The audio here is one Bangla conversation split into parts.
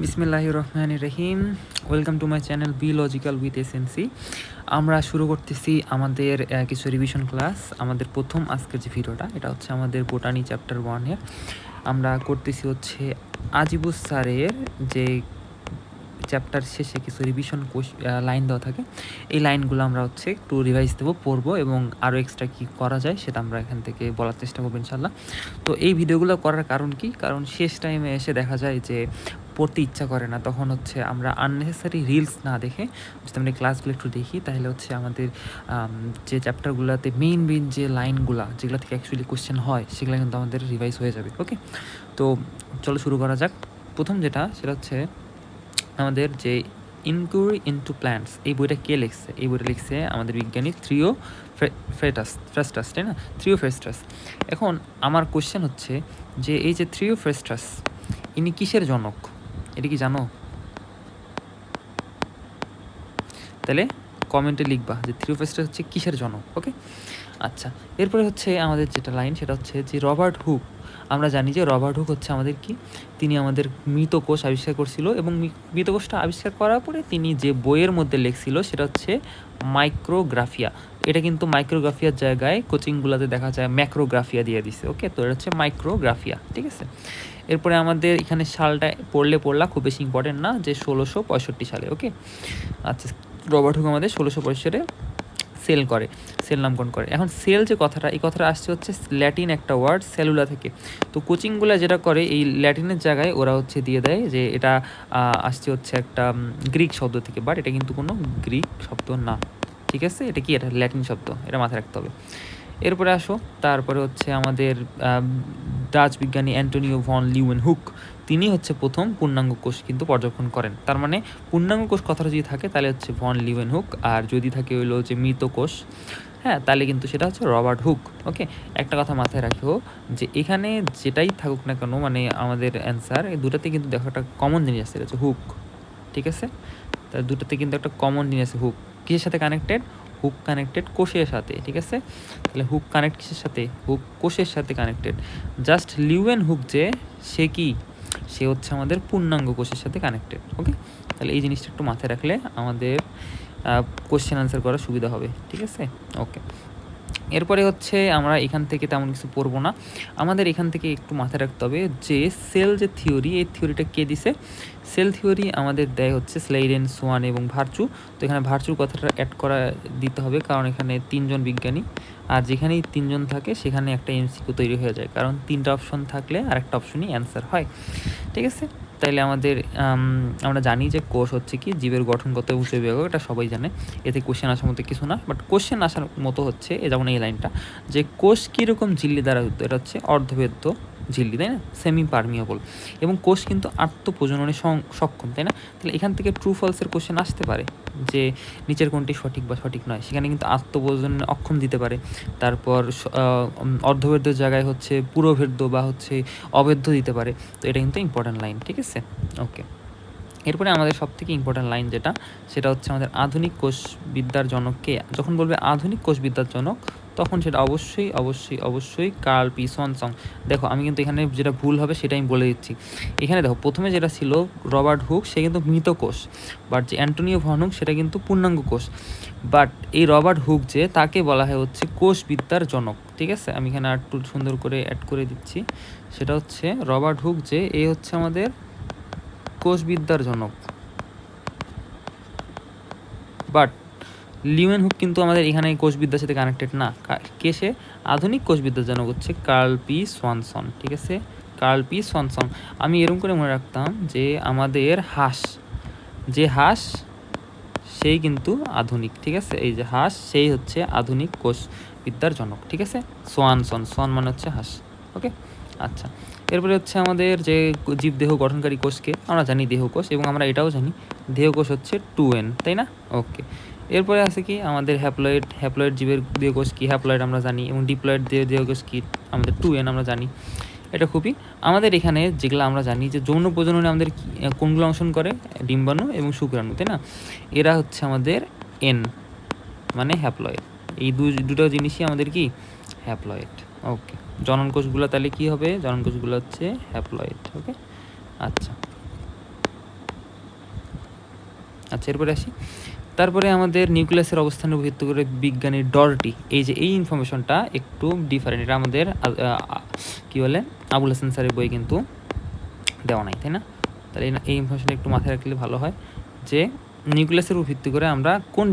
বিসমিল্লাহির রহমানির রহিম। Welcome to my channel be logical with SNC. আমরা শুরু করতেছি আমাদের কিছু রিভিশন ক্লাস। আমাদের প্রথম আজকের যে ভিডিওটা, এটা হচ্ছে আমাদের বোটানি চ্যাপ্টার 1-এর। আমরা করতেছি হচ্ছে আজিবুস স্যারের যে চ্যাপ্টার শেষে কিছু রিভিশন লাইন দেওয়া থাকে, এই লাইনগুলো আমরা হচ্ছে একটু রিভাইজ দেবো, পড়বো এবং আরও এক্সট্রা কী করা যায় সেটা আমরা এখান থেকে বলার চেষ্টা করবো ইনশাল্লাহ। তো এই ভিডিওগুলো করার কারণ কি? কারণ শেষ টাইমে এসে দেখা যায় যে পড়তে ইচ্ছা করে না, তখন হচ্ছে আমরা আননেসেসারি রিলস না দেখে যদি আমরা ক্লাসগুলো একটু দেখি, তাহলে হচ্ছে আমাদের যে চ্যাপ্টারগুলোতে মেইন যে লাইনগুলো যেগুলো থেকে অ্যাকচুয়ালি কোশ্চেন হয়, সেগুলো কিন্তু আমাদের রিভাইজ হয়ে যাবে। ওকে, তো চলো শুরু করা যাক। প্রথম যেটা, সেটা হচ্ছে আমাদের যে ইনকুয়ারি ইনটু প্ল্যান্টস, এই বইটা কে লিখছে? এই বইটা লিখছে আমাদের বিজ্ঞানী থিওফ্রাস্টাস, তাই না? থিওফ্রাস্টাস। এখন আমার কোশ্চেন হচ্ছে যে এই যে থিওফ্রাস্টাস, ইনি কিসের জনক? এটা কি জানো? তাহলে কমেন্টে লিখবা যে থিওফ্রাস্টাস হচ্ছে কিসের জনক। ওকে, আচ্ছা। এরপরে হচ্ছে আমাদের যেটা লাইন, সেটা হচ্ছে যে রবার্ট হুক। আমরা জানি যে রবার্ট হুক হচ্ছে আমাদের কি, তিনি আমাদের মৃত কোষ আবিষ্কার করছিল, এবং মৃত কোষটা আবিষ্কার করার পরে তিনি যে বইয়ের মধ্যে লিখছিল সেটা হচ্ছে মাইক্রোগ্রাফিয়া। এটা কিন্তু মাইক্রোগ্রাফিয়ার জায়গায় কোচিংগুলোতে দেখা যায় ম্যাক্রোগ্রাফিয়া দিয়ে দিছে। ওকে, তো এটা হচ্ছে মাইক্রোগ্রাফিয়া, ঠিক আছে। এরপরে আমাদের এখানে সালটা পড়লা, খুব বেশি ইম্পর্টেন্ট না, যে 1665 সালে। ওকে, আচ্ছা। রবার্ট হুক আমাদের 1665 সেল নামকরণ করে। এখন সেল যে কথাটা, এই কথাটা আসছে হচ্ছে ল্যাটিন একটা ওয়ার্ড সেলুলা থেকে। তো কোচিংগুলো যেটা করে, এই ল্যাটিনের জায়গায় ওরা হচ্ছে দিয়ে দেয় যে এটা আসছে হচ্ছে একটা গ্রিক শব্দ থেকে, বাট এটা কিন্তু কোনো গ্রিক শব্দ না, ঠিক আছে। এটা কি? এটা ল্যাটিন শব্দ, এটা মাথায় রাখতে হবে। এরপরে আসো, তারপরে হচ্ছে আমাদের ডাচ বিজ্ঞানী অ্যান্টোনিও ভন লিউয়েনহুক, তিনি হচ্ছে প্রথম পূর্ণাঙ্গ কোষ কিন্তু পর্যবেক্ষণ করেন। তার মানে পূর্ণাঙ্গ কোষ কথাটা যদি থাকে তাহলে হচ্ছে ভন লিউয়েনহুক, আর যদি থাকে হইলো যে মৃত কোষ, হ্যাঁ, তাহলে কিন্তু সেটা হচ্ছে রবার্ট হুক। ওকে, একটা কথা মাথায় রাখো যে এখানে যেটাই থাকুক না কেন, মানে আমাদের অ্যান্সার, এই দুটাতে কিন্তু দেখো একটা কমন জিনিস আছে, এটা হচ্ছে হুক, ঠিক আছে। তার দুটাতে কিন্তু একটা কমন জিনিস আছে, হুক। কিসের সাথে কানেক্টেড? হুক কানেক্টেড কোষের সাথে, ঠিক আছে। তাহলে হুক কানেক্ট কিসের সাথে? হুক কোষের সাথে কানেক্টেড। জাস্ট লিউয়েনহুক যে, সে কি? সে হচ্ছে আমাদের পূর্ণাঙ্গ কোষের সাথে কানেক্টেড। ওকে, তাহলে এই জিনিসটা একটু মাথায় রাখলে আমাদের কোশ্চেন আনসার করার সুবিধা হবে, ঠিক আছে। ওকে, এরপরে হচ্ছে আমরা এখান থেকে তেমন কিছু পড়বো না, আমাদের এখান থেকে একটু মাথায় রাখতে হবে যে সেল যে থিওরি, এই থিওরিটা কে দিছে? সেল থিওরি আমাদের দেয় হচ্ছে স্লেইডেন, সোয়ান এবং ভার্চু। তো এখানে ভার্চুর কথাটা অ্যাড করা দিতে হবে, কারণ এখানে 3 জন বিজ্ঞানী, আর যেখানেই 3 জন থাকে সেখানে একটা এমসিকিউ তৈরি হয়ে যায়, কারণ 3টা অপশন থাকলে আর একটা অপশনই অ্যান্সার হয়, ঠিক আছে। তাইলে আমাদের আমরা জানি যে কোষ হচ্ছে কি জীবের গঠনগত এবং জৈবিক, এটা সবাই জানে, এতে কোশ্চেন আসার মতো কিছু না। বাট কোশ্চেন আসার মতো হচ্ছে যেমন এই লাইনটা, যে কোষ কীরকম ঝিল্লি দ্বারা যুক্ত? এটা হচ্ছে অর্ধভেদ্য ঝিল্লি, তাই না? Semi permeable. এবং কোষ কিন্তু আত্মপ্রজননে সক্ষম, তাই না? তাহলে এখান থেকে ট্রু ফলসের কোশ্চেন আসতে পারে, যে নিচের কোনটি সঠিক বা সঠিক নয়, সেখানে কিন্তু আত্মপ্রজননে অক্ষম দিতে পারে। তারপর অর্ধভেদ্যর জায়গায় হচ্ছে পুরোভেদ্য বা হচ্ছে অভেদ্য দিতে পারে। তো এটা কিন্তু ইম্পর্ট্যান্ট লাইন, ঠিক আছে। ওকে, এরপরে আমাদের সবথেকে ইম্পর্ট্যান্ট লাইন যেটা, সেটা হচ্ছে আমাদের আধুনিক কোষবিদ্যার জনককে। যখন বলবে আধুনিক কোষবিদ্যার জনক, তখন সেটা অবশ্যই অবশ্যই অবশ্যই কার্ল পি সোয়ানসং। দেখো, আমি কিন্তু এখানে যেটা ভুল হবে সেটা আমি বলে দিচ্ছি। এখানে দেখো, প্রথমে যেটা ছিল রবার্ট হুক, সে কিন্তু মৃত কোষ, বাট যে অ্যান্টোনিও ভন হুক সেটা কিন্তু পূর্ণাঙ্গ কোষ। বাট এই রবার্ট হুক যে, তাকে বলা হয় হচ্ছে কোষবিদ্যার জনক, ঠিক আছে। আমি এখানে আর একটু সুন্দর করে অ্যাড করে দিচ্ছি, সেটা হচ্ছে রবার্ট হুক যে, এ হচ্ছে আমাদের কোষবিদ্যার জনক। বাট লিউয়েনহুক কিন্তু আমাদের এখানে কোষবিদ্যার সাথে কানেক্টেড না। কে সে? আধুনিক কোষবিদ্যার জনক হচ্ছে কার্ল পি সোয়ানসন, ঠিক আছে। Carl P Swanson. আমি এরকম করে মনে রাখতাম যে আমাদের হাঁস, যে হাঁস সেই কিন্তু আধুনিক, ঠিক আছে। এই যে হাঁস, সেই হচ্ছে আধুনিক কোষবিদ্যার জনক, ঠিক আছে। সোয়ানসন, সোয়ান মানে হচ্ছে হাঁস। ওকে, আচ্ছা। এরপরে হচ্ছে আমাদের যে জীবদেহ গঠনকারী কোষকে আমরা জানি দেহকোষ, এবং আমরা এটাও জানি দেহকোষ হচ্ছে 2N, তাই না? ওকে, এরপরে আছে কি আমাদের হ্যাপ্লয়েড জীবের দেহকোষ কি? হ্যাপ্লয়েড আমরা জানি, এবং ডিপ্লয়েড দেহকোষ কি? আমাদের 2N আমরা জানি। এটা খুবই আমাদের এখানে যেগুলো আমরা জানি যে যৌন প্রজননে আমাদের কোনগুলো অংশগ্রহণ করে? ডিম্বাণু এবং শুক্রাণু, তাই না? এরা হচ্ছে আমাদের N, মানে হ্যাপ্লয়েড। এই দুটো জিনিসই আমাদের কি? হ্যাপ্লয়েড। ওকে, জনন কোষগুলো তাহলে কি হবে? জনন কোষগুলো হচ্ছে হ্যাপ্লয়েড। ওকে, আচ্ছা। আচ্ছা, এরপরে আসি। তারপরে আমাদের নিউক্লিয়াসের অবস্থানের উপর ভিত্তি করে বিজ্ঞানী ডরটি, এই যে এই ইনফরমেশনটা একটু ডিফারেন্ট, এটা আমাদের কী বলে আবুল হাসান স্যারের বই কিন্তু দেওয়া নাই, তাই না? তাহলে এই ইনফরমেশনটা একটু মাথায় রাখলে ভালো হয় যে নিউক্লিয়াসের উপর ভিত্তি করে আমরা কোন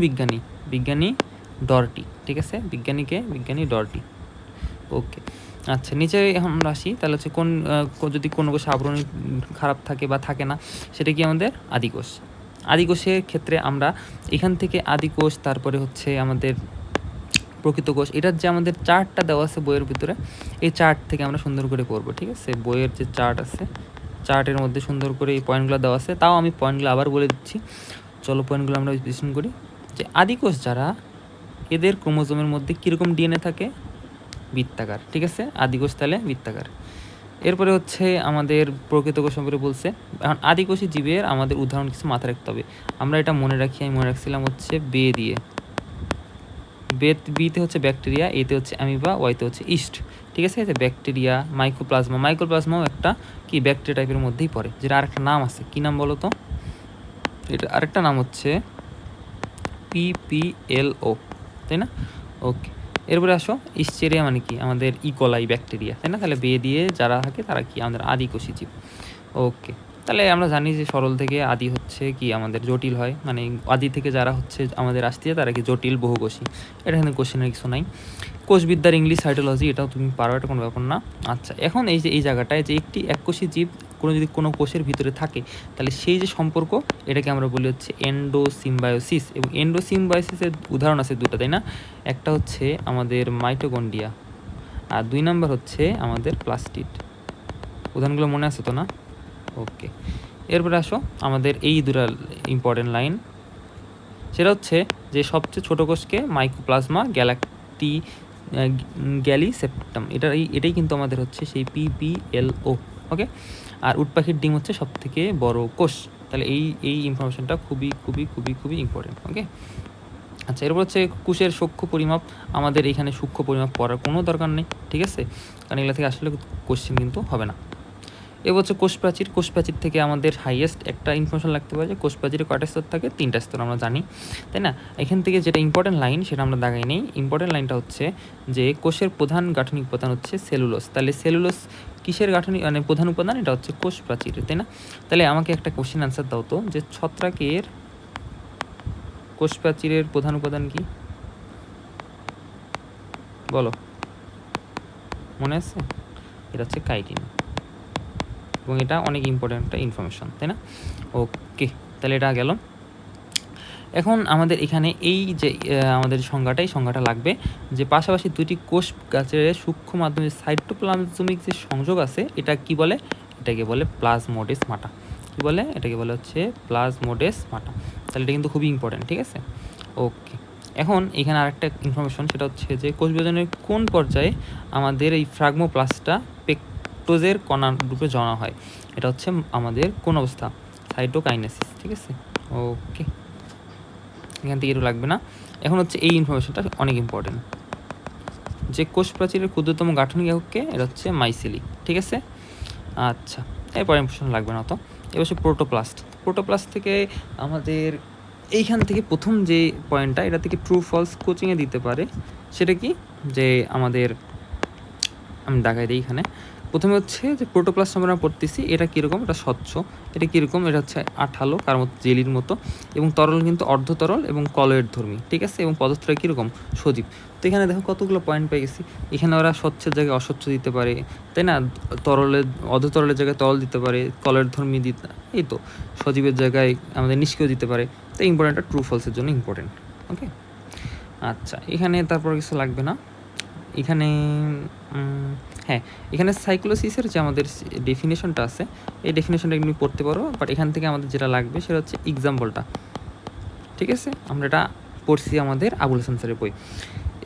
বিজ্ঞানী ডরটি, ঠিক আছে, বিজ্ঞানী ডরটি। ওকে, আচ্ছা, নিচে এখন আমরা আসি। তাহলে হচ্ছে যদি কোনো কোষে আবরণী খারাপ থাকে বা থাকে না, সেটা কি আমাদের আদিকোষ। আদিকোষের ক্ষেত্রে আমরা এখান থেকে আদিকোষ, তারপরে হচ্ছে আমাদের প্রকৃত কোষ, এটার যে আমাদের চার্টটা দেওয়া আছে বইয়ের ভিতরে, এই চার্ট থেকে আমরা সুন্দর করে পড়বো, ঠিক আছে। বইয়ের যে চার্ট আছে, চার্টের মধ্যে সুন্দর করে এই পয়েন্টগুলো দেওয়া আছে। তাও আমি পয়েন্টগুলো আবার বলে দিচ্ছি, চলো পয়েন্টগুলো আমরা বিশ্লেষণ করি। যে আদিকোষ যারা, এদের ক্রোমোজোমের মধ্যে কীরকম ডিএনএ থাকে, বৃত্তাকার, ঠিক আছে। আদিকোষ তাহলে বৃত্তাকার। এরপরে হচ্ছে আমাদের প্রকৃত কোষ সম্পর্কে বলছে। এখন আদিকোষী জীবের আমাদের উদাহরণ কিছু মাথায় রাখতে হবে। আমরা এটা মনে রাখি, আমি মনে রাখছিলাম হচ্ছে বে দিয়ে। বিতে হচ্ছে ব্যাকটেরিয়া, এতে হচ্ছে অ্যামিবা, ওয়াইতে হচ্ছে ইস্ট, ঠিক আছে। ব্যাকটেরিয়া, মাইক্রোপ্লাজমাও একটা কি ব্যাকটেরিয়া টাইপের মধ্যেই পড়ে, যেটা আরেকটা নাম আছে। কী নাম বলো তো? এটা আরেকটা নাম হচ্ছে PPLO, তাই না? ওকে, এরপরে আসো। ইস্টেরিয়া মানে কি? আমাদের ইকোলাই ব্যাকটেরিয়া, তাই না? তাহলে বে দিয়ে যারা থাকে তারা কি আমাদের আদিকোষী জীব। ওকে, তাহলে আমরা জানি যে সরল থেকে আদি হচ্ছে কি আমাদের জটিল হয়, মানে আদি থেকে যারা হচ্ছে আমাদের আসতে যায় তারা কি জটিল বহুকোষী। এটা এখানে কোশ্চেনের কিছু নাই। কোষবিদ্যার ইংলিশ সাইটোলজি, এটাও তুমি পারো, এটা কোনো ব্যাপার না। আচ্ছা, এখন এই যে এই জায়গাটায় যে একটি এককোষী জীব যদি কোনো কোষের ভিতরে থাকে, তাহলে সেই যে সম্পর্ক, এটাকে আমরা বলি হচ্ছে এন্ডোসিম্বায়োসিস। এবং এন্ডোসিম্বায়োসিসের উদাহরণ আছে দুটো, তাই না? একটা হচ্ছে আমাদের মাইটোকন্ড্রিয়া, আর 2 নম্বর হচ্ছে আমাদের প্লাস্টিড। উদাহরণগুলো মনে আছে তো, না? ওকে, এরপরে আসো আমাদের এই দুটো ইম্পর্টেন্ট লাইন। সেটা হচ্ছে যে সবচেয়ে ছোটো কোষকে মাইক্রোপ্লাজমা গ্যালিসেপ্টাম, এটাই কিন্তু আমাদের হচ্ছে সেই PPLO। ওকে, আর উট পাখির ডিম হচ্ছে সব থেকে বড় কোষ। তাহলে এই ইনফরমেশনটা খুবই খুবই খুবই খুবই ইম্পর্টেন্ট। ওকে, আচ্ছা, এরপর হচ্ছে কোষের সূক্ষ্ম পরিমাপ। আমাদের এখানে সূক্ষ্ম পরিমাপ করার কোনো দরকার নেই, ঠিক আছে, কারণ এগুলো থেকে আসলে কোশ্চেন কিন্তু হবে না। এবার হচ্ছে কোষ প্রাচীর থেকে আমাদের হাইয়েস্ট একটা ইনফরমেশন লাগতে পারে যে কোষ প্রাচীরে কয়টা স্তর থাকে, 3টা স্তর আমরা জানি, তাই না? এখান থেকে যেটা ইম্পর্টেন্ট লাইন সেটা আমরা দাগাই নেই। ইম্পর্টেন্ট লাইনটা হচ্ছে যে কোষের প্রধান গাঠনিক উপাদান হচ্ছে সেলুলোজ। তাহলে সেলুলোজ কিসের গাঠনিক মানে প্রধান উপাদান? এটা হচ্ছে কোষ প্রাচীরের, তাই না? তাহলে আমাকে একটা কোশ্চেন অ্যান্সার দাও তো, যে ছত্রাকের কোষ প্রাচীরের প্রধান উপাদান কি? বলো, মনে আছে? এটা হচ্ছে কাইটিন, এবং এটা অনেক ইম্পর্টেন্ট একটা ইনফরমেশন, তাই না? ওকে, তাহলে এটা গেল। এখন আমাদের এখানে এই যে আমাদের সংজ্ঞাটা লাগবে, যে পাশাপাশি দুটি কোষ গাছের সূক্ষ্ম মাধ্যমে সাইটোপ্লাজমিক যে সংযোগ আছে, এটা কি বলে? এটাকে বলে প্লাজমোডেসমাটা। কি বলে? এটাকে বলে হচ্ছে প্লাজমোডেসমাটা। তাহলে এটা কিন্তু খুবই ইম্পর্টেন্ট, ঠিক আছে। ওকে, এখন এখানে আরেকটা ইনফরমেশন, সেটা হচ্ছে যে কোষ বিভাজনের কোন পর্যায়ে আমাদের এই ফ্রাগমোপ্লাস্টটা পেকটোজের কণা রূপে জমা হয়? এটা হচ্ছে আমাদের কোন অবস্থা? সাইটোকাইনেসিস, ঠিক আছে। ওকে, এখান থেকে এটু লাগবে না। এখন হচ্ছে এই ইনফরমেশনটা অনেক ইম্পর্টেন্ট, যে কোষ প্রাচীরের ক্ষুদ্রতম গাঠনিক এককে, এটা হচ্ছে মাইসেলি, ঠিক আছে। আচ্ছা, এরপর ইনফরমেশন লাগবে না তো। এবার হচ্ছে প্রোটোপ্লাস্ট থেকে আমাদের এইখান থেকে প্রথম যে পয়েন্টটা, এটা থেকে ট্রু ফলস কোচিংয়ে দিতে পারে। সেটা কি? যে আমাদের আমি দেখাই দিই এখানে। প্রথমে হচ্ছে যে প্রোটোপ্লাস্ট আমরা পড়তেছি, এটা কীরকম? এটা স্বচ্ছ। এটা কীরকম? এটা হচ্ছে আঠালো, কার মতো? জেলির মতো। এবং তরল কিন্তু অর্ধতরল এবং কলয়েড ধর্মী, ঠিক আছে। এবং পদার্থটা কীরকম? সজীব। তো এখানে দেখো কতগুলো পয়েন্ট পেয়ে গেছি। এখানে ওরা স্বচ্ছের জায়গায় অস্বচ্ছ দিতে পারে, তাই না? অর্ধতরলের জায়গায় তরল দিতে পারে, কলয়েড ধর্মী দিতে, এই তো সজীবের জায়গায় আমাদের নিষ্ক্রিয় দিতে পারে। তো ইম্পর্টেন্টটা ট্রু ফলসের জন্য ইম্পর্টেন্ট। ওকে, আচ্ছা, এখানে তারপর কিছু লাগবে না। এখানে হ্যাঁ, এখানে সাইক্লোসিসের যে আমাদের ডেফিনেশনটা আছে, এই ডেফিনেশনটা তুমি পড়তে পারো, বাট এখান থেকে আমাদের যেটা লাগবে সেটা হচ্ছে এক্সাম্পলটা, ঠিক আছে। আমরা এটা পড়ছি আমাদের আবুল হাসান স্যারের বই।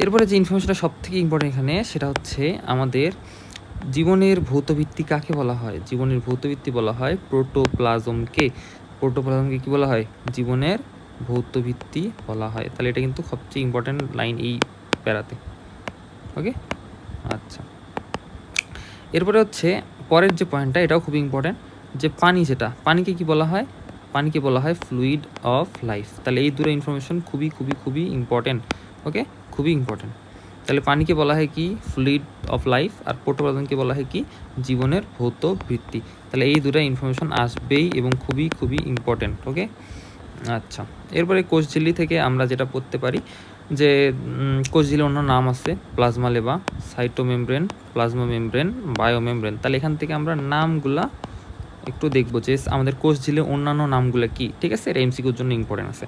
এরপরে যে ইনফরমেশনটা সব থেকে ইম্পর্টেন্ট এখানে, সেটা হচ্ছে আমাদের জীবনের ভৌতভিত্তি কাকে বলা হয়? জীবনের ভৌতভিত্তি বলা হয় প্রোটোপ্লাজমকে। প্রোটোপ্লাজমকে কী বলা হয়? জীবনের ভৌতভিত্তি বলা হয়। তাহলে এটা কিন্তু সবচেয়ে ইম্পর্টেন্ট লাইন এই প্যারাতে। ওকে, আচ্ছা, এরপরে হচ্ছে পরের যে পয়েন্টটা, এটাও খুবই ইম্পর্টেন্ট, যে পানি, যেটা পানিকে কি বলা হয়? পানিকে বলা হয় ফ্লুইড অফ লাইফ। তাহলে এই দুটো ইনফরমেশন খুবই খুবই খুবই ইম্পর্টেন্ট, ওকে, খুবই ইম্পর্টেন্ট। তাহলে পানিকে বলা হয় কি ফ্লুইড অফ লাইফ, আর প্রোটোপ্লাজমকে বলা হয় কি জীবনের ভৌত ভিত্তি। তাহলে এই দুটো ইনফরমেশন আসবেই এবং খুবই খুবই ইম্পর্টেন্ট, ওকে। আচ্ছা, এরপরে কোষঝিল্লি থেকে আমরা যেটা পড়তে পারি যে কোষঝিল্লির অন্য নাম আছে প্লাজমা লেভা, সাইটোমেমব্রেন, প্লাজমা মেমব্রেন, বায়োমেমব্রেন। তাহলে এখান থেকে আমরা নামগুলা একটু দেখবো যে আমাদের কোষঝিল্লির অন্যান্য নামগুলো কি, ঠিক আছে, এটা এমসিকিউর জন্য ইম্পর্টেন্ট আছে।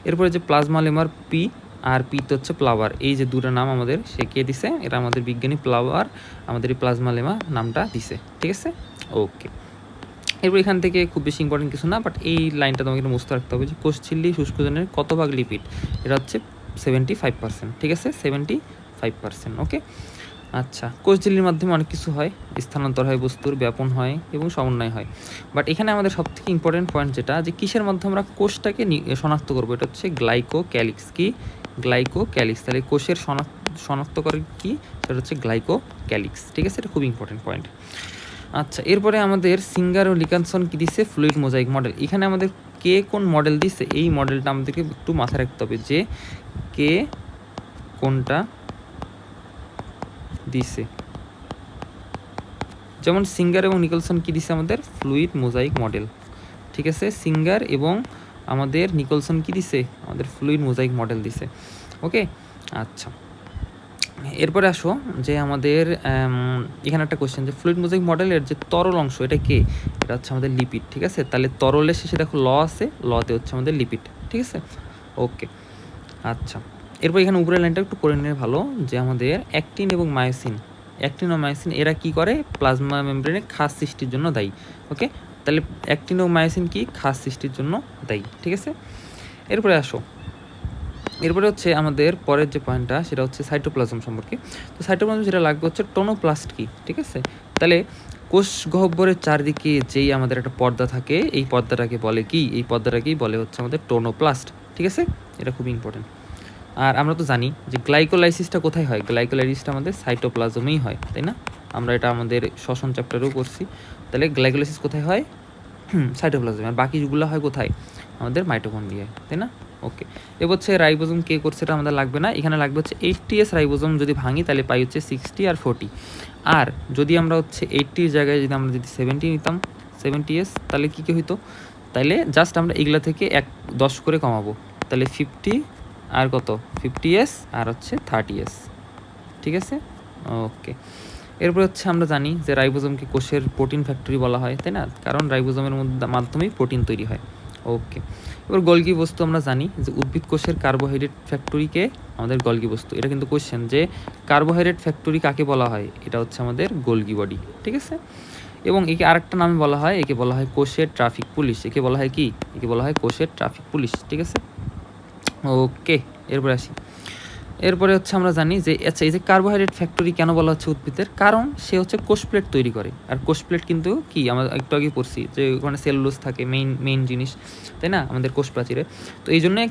এরপরে যে প্লাজমা লেমার পি আর পিতে হচ্ছে প্লাওয়ার, এই যে দুটো নাম আমাদের সে কে দিছে, এটা আমাদের বিজ্ঞানী প্লাওয়ার আমাদের এই প্লাজমা লেমা নামটা দিছে, ঠিক আছে, ওকে। এরপর এখান থেকে খুব বেশি ইম্পর্টেন্ট কিছু না, বাট এই লাইনটা তোমাকে মুখস্থ রাখতে হবে যে কোষঝিল্লি শুষ্কজনের কত ভাগ লিপিড, এটা হচ্ছে 75%, ঠিক আছে, 75%, ওকে। আচ্ছা, কোষঝিল্লির মাধ্যমে অনেক কিছু হয়, স্থানান্তর হয় বস্তুর, ব্যাপন হয় এবং সমন্বয় হয়। বাট এখানে আমাদের সবথেকে ইম্পর্টেন্ট পয়েন্ট যেটা, যে কিসের মাধ্যমে আমরা কোষটাকে শনাক্ত করবো, এটা হচ্ছে গ্লাইকোক্যালিক্স। কি গ্লাইকোক্যালিক্স। তাহলে কোষের শনাক্ত করে কি, সেটা হচ্ছে গ্লাইকোক্যালিক্স, ঠিক আছে, এটা খুব ইম্পর্টেন্ট পয়েন্ট। আচ্ছা, এরপরে আমাদের সিঙ্গার ও লিকানসন কি দিছে ফ্লুইড মোজাইক মডেল। এখানে আমাদের কে কোন মডেল দিছে, এই মডেলটা আমাদেরকে একটু মাথায় রাখতে হবে যে কে কোনটা দিছে। যেমন সিঙ্গার এবং নিকলসন কি দিছে আমাদের ফ্লুইড মোজাইক মডেল, ঠিক আছে, সিঙ্গার এবং আমাদের নিকলসন কি দিছে আমাদের ফ্লুইড মোজাইক মডেল দিছে, ওকে। আচ্ছা, এরপরে আসো যে আমাদের এখানে একটা কোশ্চেন যে ফ্লুইড মোজাইক মডেলের যে তরল অংশ এটা কে, এটা হচ্ছে আমাদের লিপিড, ঠিক আছে। তাহলে তরলের শেষে দেখো ল আছে, লতে হচ্ছে আমাদের লিপিড, ঠিক আছে, ওকে। আচ্ছা, এরপর এখানে উপরের লাইনটা একটু পড়ে নিলে ভালো, যে আমাদের অ্যাক্টিন এবং মায়োসিন, অ্যাক্টিন ও মায়োসিন এরা কি করে প্লাজমা মেমব্রেনে খাস সৃষ্টির জন্য দায়ী, ওকে। তাহলে অ্যাক্টিন ও মায়োসিন কি খাস সৃষ্টির জন্য দায়ী, ঠিক আছে। এরপরে আসো, এরপরে হচ্ছে আমাদের পরের যে পয়েন্টটা সেটা হচ্ছে সাইটোপ্লাজম সম্পর্কে। তো সাইটোপ্লাজম যেটা লাগবে হচ্ছে টোনোপ্লাস্ট কি, ঠিক আছে। তাহলে কোষ গহ্বরের চারদিকে যেই আমাদের একটা পর্দা থাকে, এই পর্দাটাকে বলে কি, এই পর্দাটাকেই বলে হচ্ছে আমাদের টোনোপ্লাস্ট, ঠিক আছে, এটা খুব ইম্পর্টেন্ট। আর আমরা তো জানি যে গ্লাইকোলাইসিসটা কোথায় হয়, গ্লাইকোলাইসিসটা আমাদের সাইটোপ্লাজমেই হয়, তাই না, আমরা এটা আমাদের শ্বসন চ্যাপ্টারেও করছি। তাহলে গ্লাইকোলাইসিস কোথায় হয়, সাইটোপ্লাজমে, আর বাকিগুলো হয় কোথায় আমাদের মাইটোকন্ড্রিয়ায়, তাই না, ওকে। এবার হচ্ছে রাইবোজোম কে করছে, এটা আমাদের লাগবে না, এখানে লাগবে হচ্ছে 80s রাইবোজোম যদি ভাঙি তাহলে পাই হচ্ছে 60 আর 40, আর যদি আমরা হচ্ছে 80 জায়গায় যদি আমরা যদি 70 নিতাম 70s, তাহলে কী হইতো, তাহলে জাস্ট আমরা এগুলা থেকে 10 করে কমাবো, তাহলে 50 আর কত 50s আর হচ্ছে 30s, ঠিক আছে, ওকে। এরপর হচ্ছে আমরা জানি যে রাইবোজোমকে কোষের প্রোটিন ফ্যাক্টরি বলা হয়, তাই না, কারণ রাইবোজোমের মাধ্যমেই প্রোটিন তৈরি হয়, ওকে। এবার গলগি বস্তু আমরা জানি যে উদ্ভিদ কোষের কার্বোহাইড্রেট ফ্যাক্টরিকে আমাদের গলগি বস্তু, এটা কিন্তু কোশ্চেন যে কার্বোহাইড্রেট ফ্যাক্টরি কাকে বলা হয়, এটা হচ্ছে আমাদের গলগি বডি, ঠিক আছে। এবং একে আরেকটা নামে বলা হয়, একে বলা হয় কোষের ট্রাফিক পুলিশ, একে বলা হয় কি, একে বলা হয় কোষের ট্রাফিক পুলিশ, ঠিক আছে, ওকে। এরপরে আসি, এরপরে হচ্ছে আমরা জানি যে আচ্ছা এই যে কার্বোহাইড্রেট ফ্যাক্টরি কেন বলা হচ্ছে উদ্ভিদের, কারণ সে হচ্ছে কোষ প্লেট তৈরি করে, আর কোষ প্লেট কিন্তু কি আমরা একটু আগে পড়ছি যে ওখানে সেলুলোজ থাকে, মেইন জিনিস, তাই না, আমাদের কোষ প্রাচীরে। তো এই জন্যে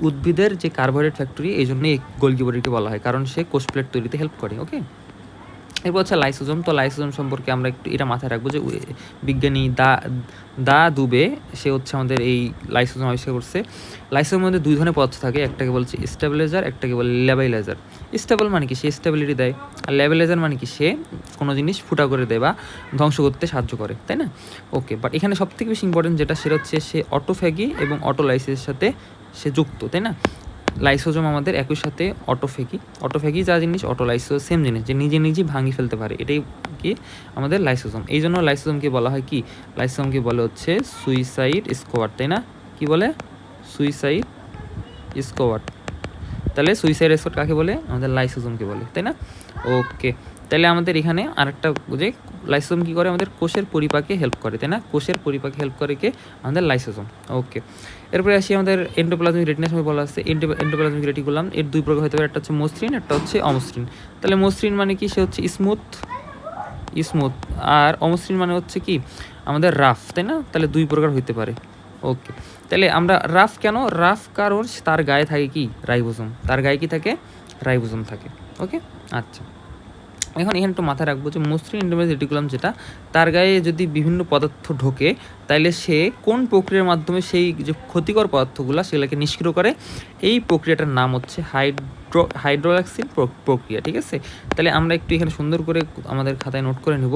উদ্ভিদের যে কার্বোহাইড্রেট ফ্যাক্টরি, এই জন্যই গলগি বডিকে বলা হয়, কারণ সে কোষ প্লেট তৈরিতে হেল্প করে, ওকে। এরপর হচ্ছে লাইসোজোম। তো লাইসোজোম সম্পর্কে আমরা একটু এটা মাথায় রাখবো যে বিজ্ঞানী দা দুবে সে হচ্ছে আমাদের এই লাইসোজোম আবিষ্কার করছে। লাইসোজোমের মধ্যে দুই ধরনের পদার্থ থাকে, একটাকে বলছে স্টেবিলাইজার, একটাকে বলে লেবাইলাইজার। স্টেবল মানে কি সে স্টেবিলিটি দেয়, আর লেবাইলাইজার মানে কি সে কোনো জিনিস ফুটা করে দেয় বা ধ্বংস করতে সাহায্য করে, তাই না, ওকে। বাট এখানে সবথেকে বেশি ইম্পর্টেন্ট যেটা সেটা হচ্ছে সে অটোফ্যাগি এবং অটোলাইসিসের সাথে সে যুক্ত, তাই না। লাইসোজোম আমাদের একই সাথে অটোফ্যাগি যা জিনিস, অটোলাইসোজ সেম জিনিস, যে নিজে ভাঙি ফেলতে পারে, এটাই কি আমাদের লাইসোজোম। এই জন্য লাইসোজোমকে বলা হয় কি, লাইসোজোমকে বলে হচ্ছে সুইসাইড স্কোয়াড, তাই না, কি বলে সুইসাইড স্কোয়াড। তাহলে সুইসাইড স্কোয়াড কাকে বলে, আমাদের লাইসোজোমকে বলে, তাই না, ওকে। তাহলে আমাদের এখানে আরেকটা যে লাইসোজোম কী করে, আমাদের কোষের পরিপাকে হেল্প করে, তাই না, কোষের পরিপাকে হেল্প করে কে, আমাদের লাইসোজোম, ওকে। এরপরে আসি আমাদের এন্ডোপ্লাজমিক রেটিনার সময় বলা আছে এন্ডোপ্লাজমিক রেটিকুলাম, এর দুই প্রকার হতে পারে, একটা হচ্ছে মসৃণ, একটা হচ্ছে অমসৃণ। তাহলে মসৃণ মানে কি, সে হচ্ছে স্মুথ, আর অমসৃণ মানে হচ্ছে কি আমাদের রাফ, তাই না, তাহলে দুই প্রকার হইতে পারে, ওকে। তাহলে আমরা রাফ কেন, রাফ কারণ তার গায়ে থাকে কি রাইবোজোম, তার গায়ে কি থাকে রাইবোজোম থাকে, ওকে। আচ্ছা, এখন এখানে একটু মাথায় রাখবো যে মসৃণ এন্ডোপ্লাজমিক রেটিকুলাম যেটা, তার গায়ে যদি বিভিন্ন পদার্থ ঢোকে তাইলে সে কোন প্রক্রিয়ার মাধ্যমে সেই যে ক্ষতিকর পদার্থগুলো সেগুলোকে নিষ্ক্রিয় করে, এই প্রক্রিয়াটার নাম হচ্ছে হাইড্রোলাক্সিন প্রক্রিয়া। ঠিক আছে, তাহলে আমরা একটু এখানে সুন্দর করে আমাদের খাতায় নোট করে নেব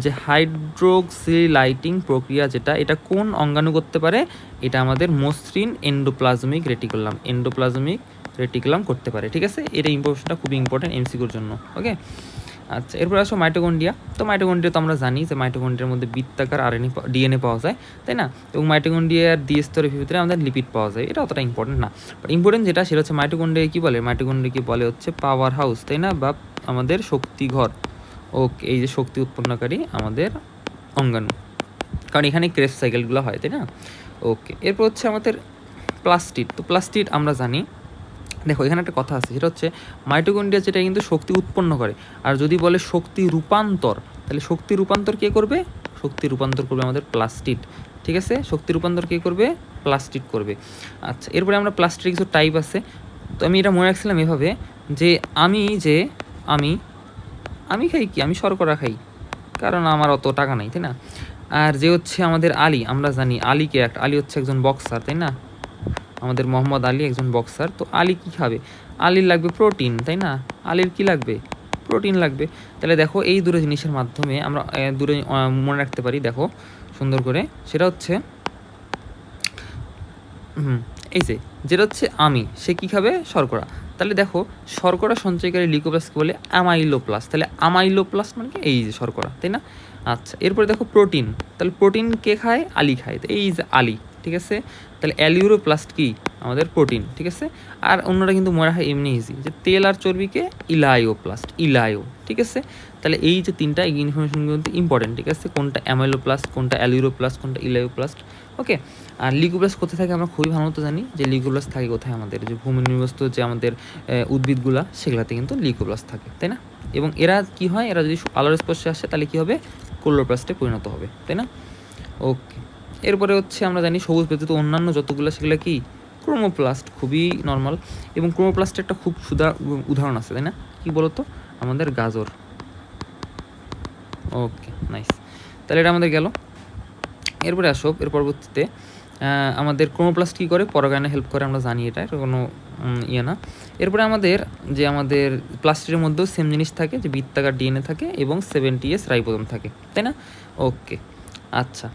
যে হাইড্রোক্সিলাইটিং প্রক্রিয়া যেটা, এটা কোন অঙ্গাণু করতে পারে, এটা আমাদের মসৃণ এন্ডোপ্লাজমিক রেটিকুলাম করতে পারে। ঠিক আছে, এটা ইম্পর্টেন্টটা খুবই ইম্পর্টেন্ট এমসিকিউর জন্য। ওকে, আচ্ছা, এরপর আসো মাইটোকন্ড্রিয়া। তো মাইটোকন্ড্রিয়া তো আমরা জানি যে মাইটোকন্ড্রিয়ার মধ্যে বৃত্তাকার ডিএনএ পাওয়া যায়, তাই না? এবং মাইটোকন্ড্রিয়ার দ্বিস্তরের ভিতরে আমাদের লিপিড পাওয়া যায়, এটা অতটা ইম্পর্টেন্ট না। বাট ইম্পর্টেন্ট যেটা সেটা হচ্ছে মাইটোকন্ড্রিয়া কী বলে, মাইটোকন্ড্রিয়াকে বলে হচ্ছে পাওয়ার হাউস, তাই না, বা আমাদের শক্তিঘর। ওকে, এই যে শক্তি উৎপন্নকারী আমাদের অঙ্গাণু, কারণ এখানে ক্রেবস সাইকেলগুলো হয়, তাই না? ওকে, এরপর হচ্ছে আমাদের প্লাস্টিড। তো প্লাস্টিড আমরা জানি, দেখো এখানে একটা কথা আছে, সেটা হচ্ছে মাইটোকন্ড্রিয়া যেটা কিন্তু শক্তি উৎপন্ন করে, আর যদি বলে শক্তি রূপান্তর, তাহলে শক্তি রূপান্তর কে করবে, শক্তি রূপান্তর করবে আমাদের প্লাস্টিড। ঠিক আছে, শক্তি রূপান্তর কে করবে, প্লাস্টিড করবে। আচ্ছা, এরপরে আমরা প্লাস্টিডের কিছু টাইপ আছে। তো আমি এটা মনে রাখছিলাম এভাবে যে আমি খাই কি, আমি শর্করা খাই, কারণ আমার অত টাকা নাই, তাই না? আর যে হচ্ছে আমাদের আলী, আমরা জানি আলী হচ্ছে একজন বক্সার, তাই না? আমাদের মোহাম্মদ আলী একজন বক্সার। তো আলী কী খাবে, আলীর লাগবে প্রোটিন, তাই না? আলীর কী লাগবে, প্রোটিন লাগবে। তাহলে দেখো এই দুটো জিনিসের মাধ্যমে আমরা দূরে মনে রাখতে পারি, দেখো সুন্দর করে, সেটা হচ্ছে এই যে যেটা হচ্ছে সে কী খাবে, শর্করা। তাহলে দেখো শর্করা সঞ্চয়কারী লিউকোপ্লাস্টকে বলে অ্যামাইলোপ্লাস্ট। তাহলে অ্যামাইলোপ্লাস্ট মানে কি, এই যে শর্করা, তাই না? আচ্ছা, এরপরে দেখো প্রোটিন, তাহলে প্রোটিন কে খায়, আলী খায়, তো এই যে আলী। ঠিক আছে, তাহলে অ্যালিউরোপ্লাস্ট কি, আমাদের প্রোটিন। ঠিক আছে, আর অন্যরা কিন্তু মনে হয় এমনি ইজি, যে তেল আর চর্বিকে ইলায়ো। ঠিক আছে, তাহলে এই যে তিনটা ইনফরমেশন কিন্তু ইম্পর্টেন্ট। ঠিক আছে, কোনটা অ্যামাইলোপ্লাস্ট, কোনটা অ্যালিউরোপ্লাস্ট, কোনটা ইলায়োপ্লাস্ট। ওকে, আর লিউকোপ্লাস্ট কোথায় থাকে আমরা খুবই ভালো মতো জানি, যে লিউকোপ্লাস্ট থাকে কোথায়, আমাদের যে ভূমিনির্ভরস্থ যে আমাদের উদ্ভিদগুলা, সেগুলাতে কিন্তু লিউকোপ্লাস্ট থাকে, তাই না? এবং এরা কি হয়, এরা যদি আলোর স্পর্শে আসে তাহলে কী হবে, ক্লোরোপ্লাস্টে পরিণত হবে, তাই না? ওকে, এরপরে হচ্ছে আমরা জানি সবুজ ব্যতীত অন্যান্য যতগুলো সেগুলো কি, ক্রোমোপ্লাস্ট, খুবই নর্মাল। এবং ক্রোমোপ্লাস্টের একটা খুব উদাহরণ আছে, তাই না? কি বলতো, আমাদের গাজর। ওকে, নাইস, তাহলে এটা আমাদের গেল। এরপরে আসো, এর পরবর্তীতে আমাদের ক্রোমোপ্লাস্ট কী করে, পরাগায়নে হেল্প করে, আমরা জানি, এটা কোনো ইয়ে না। এরপরে আমাদের প্লাস্টিকের মধ্যেও সেম জিনিস থাকে, যে বৃত্তাকার ডিএনএ থাকে এবং 70S রাইবোজোম থাকে, তাই না? ওকে, আচ্ছা,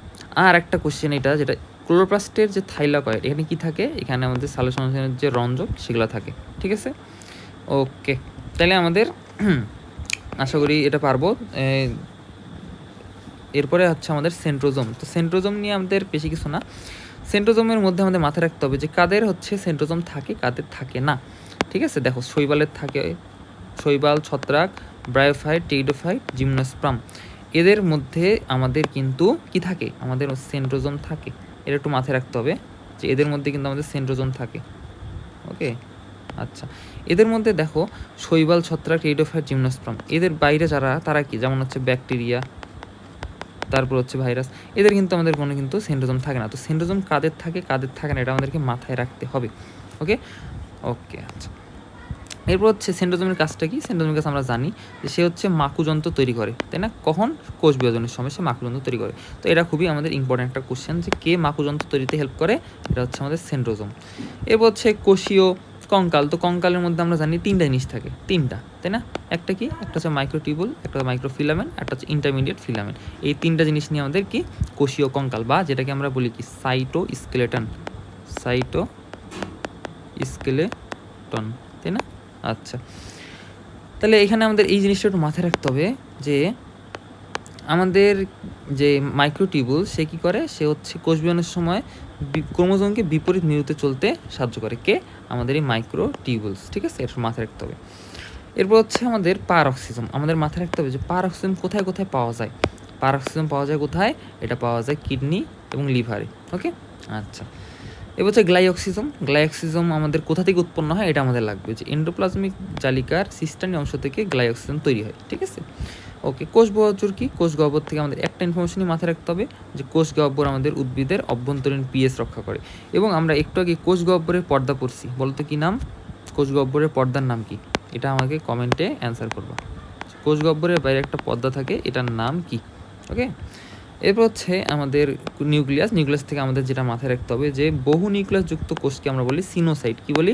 আর একটা কোশ্চেন এটা, যেটা ক্লোরোপ্লাস্টের যে থাইলাকয়েড, এখানে কি থাকে, এখানে আমাদের সালোকসংশ্লেষণের যে রঞ্জক সেগুলো থাকে। ঠিক আছে, ওকে, তাহলে আমাদের আশা করি এটা পারবো। এরপরে হচ্ছে আমাদের সেন্ট্রোজোম। তো সেন্ট্রোজোম নিয়ে আমাদের বেশি কিছু না। সেন্ট্রোজোমের মধ্যে আমাদের মাথায় রাখতে হবে যে কাদের হচ্ছে সেন্ট্রোজোম থাকে, কাদের থাকে না। ঠিক আছে, দেখো শৈবালের থাকে, শৈবাল, ছত্রাক, ব্রায়োফাইট, টেইডোফাইট, জিমনোস্পার্ম, এদের মধ্যে আমাদের কিন্তু কি থাকে, আমাদের সেন্ট্রোজোম থাকে। এটা একটু মাথায় রাখতে হবে যে এদের মধ্যে কিন্তু আমাদের সেন্ট্রোজোম থাকে। ওকে, আচ্ছা, এদের মধ্যে দেখো শৈবাল, ছত্রাক, টেইডোফাইট, জিমনোস্পার্ম, এদের বাইরে যারা, তারা কি, যেমন হচ্ছে ব্যাকটেরিয়া, তারপর হচ্ছে ভাইরাস, এদের কিন্তু আমাদের কোনো কিন্তু সেন্ট্রোজোম থাকে না। তো সেন্ট্রোজোম কাদের থাকে, কাদের থাকে না, এটা আমাদেরকে মাথায় রাখতে হবে। ওকে, আচ্ছা, এরপর হচ্ছে সেন্ট্রোজোমের কাজটা কি, সেন্ট্রোজোমের কাজ আমরা জানি যে সে হচ্ছে মাকুযন্ত্র তৈরি করে, তাই না? কখন, কোষ বিভাজনের সময় সে মাকুযন্ত্র তৈরি করে। তো এটা খুবই আমাদের ইম্পর্ট্যান্ট একটা কোশ্চেন, যে কে মাকুযন্ত্র তৈরিতে হেল্প করে, এটা হচ্ছে আমাদের সেন্ট্রোজোম। এরপর হচ্ছে কোষীয় কঙ্কাল। তো কঙ্কালের মধ্যে আমরা জানি তিনটা জিনিস থাকে, তাই না? একটা কি, একটা হচ্ছে মাইক্রোটিউবুল, একটা হচ্ছে মাইক্রোফিলামেন্ট, একটা হচ্ছে ইন্টারমিডিয়েট ফিলামেন্ট। এই তিনটা জিনিস নিয়ে আমাদের কি, কোষীয় কঙ্কাল, বা যেটাকে আমরা বলি কি, সাইটোস্কেলেটন, তাই না? আচ্ছা, তাহলে এখানে আমাদের এই জিনিসটা একটু মাথায় রাখতে হবে যে আমাদের যে মাইক্রোটিউবুল, সে কী করে, সে হচ্ছে কোষ বিভাজনের সময় ক্রোমোজোমকে বিপরীত মেরুতে চলতে সাহায্য করে, কে, আমাদের এই মাইক্রোটিউবুলস। ঠিক আছে, এটা মাথায় রাখতে হবে। এরপর হচ্ছে আমাদের পারঅক্সিজম। আমাদের মাথায় রাখতে হবে যে পারঅক্সিজম কোথায় কোথায় পাওয়া যায়। পারঅক্সিজম পাওয়া যায় কোথায়, এটা পাওয়া যায় কিডনি এবং লিভারে। ওকে, আচ্ছা, এবার হচ্ছে গ্লাইঅক্সিজম আমাদের কোথা থেকে উৎপন্ন হয়, এটা আমাদের লাগবে, যে এন্ডোপ্লাজমিক জালিকার সিস্টার্নি অংশ থেকে গ্লাইঅক্সিজম তৈরি হয়। ঠিক আছে, ওকে, কোষ গহ্বর কি, কোষ গহ্বর থেকে আমাদের একটা ইনফরমেশনই মাথায় রাখতে হবে, যে কোষ গহ্বর আমাদের উদ্ভিদের অভ্যন্তরীণ পিএইচ রক্ষা করে। এবং আমরা একটু আগে কোষ গহ্বরের পর্দা পড়ছি, বলতো কি নাম, কোষ গহ্বরের পর্দার নাম কি, এটা আমাকে কমেন্টে অ্যান্সার করবা। কোষ গহ্বরের বাইরে একটা পর্দা থাকে, এটার নাম কি? ওকে, এরপর হচ্ছে আমাদের নিউক্লিয়াস থেকে আমাদের যেটা মাথায় রাখতে হবে যে বহু নিউক্লিয়াস যুক্ত কোষকে আমরা বলি সিনোসাইট। কি বলি?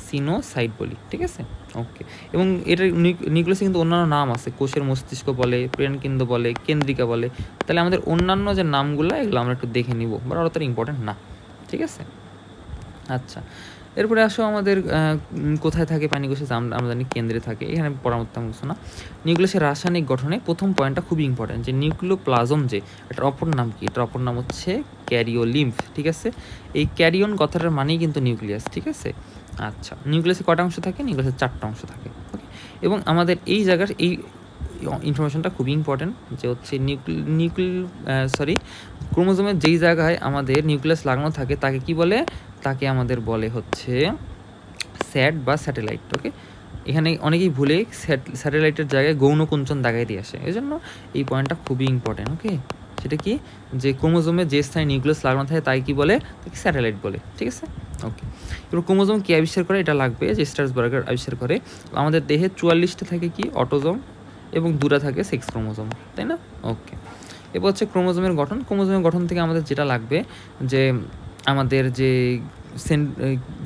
সিনোসাইট বলি, ঠিক আছে? ওকে, এবং এটার নিউক্লিয়াসে কিন্তু অন্যান্য নাম আছে, কোষের মস্তিষ্ক বলে, প্রেরণকেন্দ্র বলে, কেন্দ্রিকা বলে। তাহলে আমাদের অন্যান্য যে নামগুলো এগুলো আমরা একটু দেখে নিব, বাট অতটা ইম্পর্টেন্ট না, ঠিক আছে? আচ্ছা, এরপরে আসো আমাদের কোথায় থাকে প্রাণী কোষে? আমরা জানি কেন্দ্রে থাকে, এখানে পড়ার মতো কিছু না। নিউক্লিয়াসের রাসায়নিক গঠনে প্রথম পয়েন্টটা খুবই ইম্পর্টেন্ট, যে নিউক্লিওপ্লাজম যে এটার অপর নাম কি? এটার অপর নাম হচ্ছে ক্যারিওলিম্ফ, ঠিক আছে? এই ক্যারিয়ন কথাটার মানেই কিন্তু নিউক্লিয়াস, ঠিক আছে? আচ্ছা, নিউক্লিয়াসে কটা অংশ থাকে? নিউক্লিয়াসে 4টা অংশ থাকে, ওকে? এবং আমাদের এই জায়গার এই ইনফরমেশনটা খুবই ইম্পর্টেন্ট, যে হচ্ছে ক্রোমোজোমের যেই জায়গায় আমাদের নিউক্লিয়াস লাগানো থাকে তাকে কি বলে? তাকে আমাদের বলে হচ্ছে স্যাট বা স্যাটেলাইট, ওকে? এখানে অনেকেই ভুলে স্যাটেলাইটের জায়গায় গৌণকুঞ্চন দাগাই দিয়ে আসে, এই জন্য এই পয়েন্টটা খুবই ইম্পর্টেন্ট, ওকে? সেটা কি? যে ক্রোমোজোমে যে স্থানে নিউক্লিয়াস লাগানো থাকে তাই কি বলে? তাকে স্যাটেলাইট বলে, ঠিক আছে? ওকে, এবার ক্রোমোজোম কে আবিষ্কার করে? এটা লাগবে যে স্ট্রাসবার্গার আবিষ্কার করে। আমাদের দেহে 44টা থাকে কি? অটোজোম, এবং 2টা থাকে সেক্স ক্রোমোজোম, তাই না? ওকে, এবার হচ্ছে ক্রোমোজোমের গঠন থেকে আমাদের যেটা লাগবে, যে আমাদের যে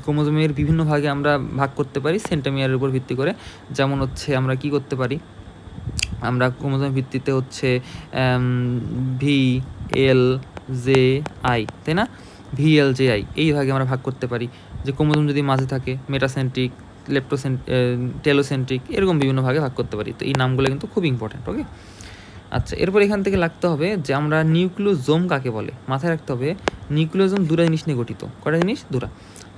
ক্রোমোজোমের বিভিন্ন ভাগে আমরা ভাগ করতে পারি সেন্টোমিয়ারের উপর ভিত্তি করে। যেমন হচ্ছে আমরা কি করতে পারি? আমরা ক্রোমোজোমের ভিত্তিতে হচ্ছে ভি এল জে আই, তাই না? ভি এল জে আই এই ভাগে আমরা ভাগ করতে পারি। যে ক্রোমোজোম যদি মাঝে থাকে মেটাসেন্ট্রিক, টেলোসেন্ট্রিক, এরকম বিভিন্ন ভাগে ভাগ করতে পারি। তো এই নামগুলো কিন্তু খুব ইম্পর্টেন্ট, ওকে? আচ্ছা, এরপর এখান থেকে লাগতে হবে যে আমরা নিউক্লিওজোম কাকে বলে? মাথায় রাখতে হবে নিউক্লিওজোম 2টা জিনিস নিয়ে গঠিত। কটা জিনিস? 2টা।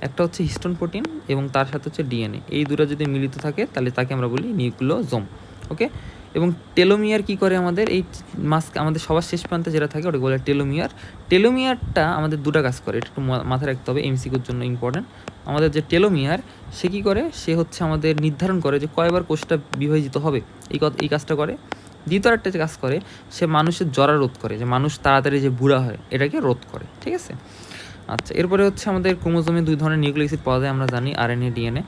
একটা হচ্ছে হিস্টোন প্রোটিন এবং তার সাথে হচ্ছে ডিএনএ। এই 2টা যদি মিলিত থাকে তাহলে তাকে আমরা বলি নিউক্লিওজোম, ওকে? এবং টেলোমিয়ার কি করে? আমাদের এই আমাদের সবার শেষ প্রান্তে যেটা থাকে ওটা বলে টেলোমিয়ার। টেলোমিয়ারটা আমাদের 2টা কাজ করে, এটা একটু মাথায় রাখতে হবে, এমসিকিউর জন্য ইম্পর্টেন্ট। আমাদের যে টেলোমিয়ার সে কী করে? সে হচ্ছে আমাদের নির্ধারণ করে যে কয়বার কোষটা বিভাজিত হবে, এই কাজটা করে। দ্বিতীয় একটা যে কাজ করে, সে মানুষের জরা রোধ করে, যে মানুষ তাড়াতাড়ি যে বুড়া হয় এটাকে রোধ করে, ঠিক আছে? আচ্ছা, এরপরে হচ্ছে আমাদের ক্রোমোজোমে 2 ধরনের নিউক্লিক অ্যাসিড পাওয়া যায়, আমরা জানি আরএনএ, ডিএনএ।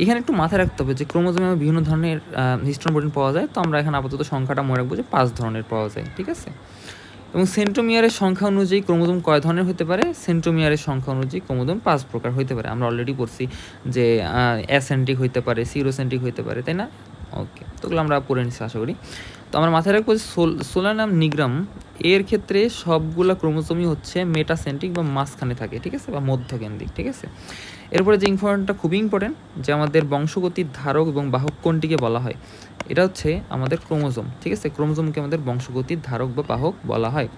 এখানে একটু মাথায় রাখতে হবে যে ক্রোমোজোমে বিভিন্ন ধরনের হিস্টোন প্রোটিন পাওয়া যায়। তো আমরা এখানে আপাতত সংখ্যাটা মনে রাখবো যে 5 ধরনের পাওয়া যায়, ঠিক আছে? এবং সেন্ট্রোমিয়ারের সংখ্যা অনুযায়ী ক্রোমোজোম কয় ধরনের হতে পারে? সেন্ট্রোমিয়ারের সংখ্যা অনুযায়ী ক্রোমোজোম 5 প্রকার হতে পারে। আমরা অলরেডি পড়ছি যে অ্যাসেন্ট্রিক হইতে পারে, সিরোসেন্ট্রিক হইতে পারে, তাই না? ওকে, তো ওগুলো আমরা পড়ে নিচ্ছি আশা করি। তো আমরা মাথায় রাখবো যে সোলানাম নিগ্রাম এর ক্ষেত্রে সবগুলো ক্রোমোজোমই হচ্ছে মেটাসেন্ট্রিক বা মাঝখানে থাকে, ঠিক আছে? বা মধ্যকেন্দ্রিক, ঠিক আছে? এরপরে যে ইম্পর্টেন্টটা খুবই ইম্পর্টেন্ট, যে আমাদের বংশগতির ধারক এবং বাহক কোনটিকে বলা হয়? এটা হচ্ছে আমাদের ক্রোমোজোম, ঠিক আছে? ক্রোমোজোমকে আমাদের বংশগতির ধারক বা বাহক বলা হয়।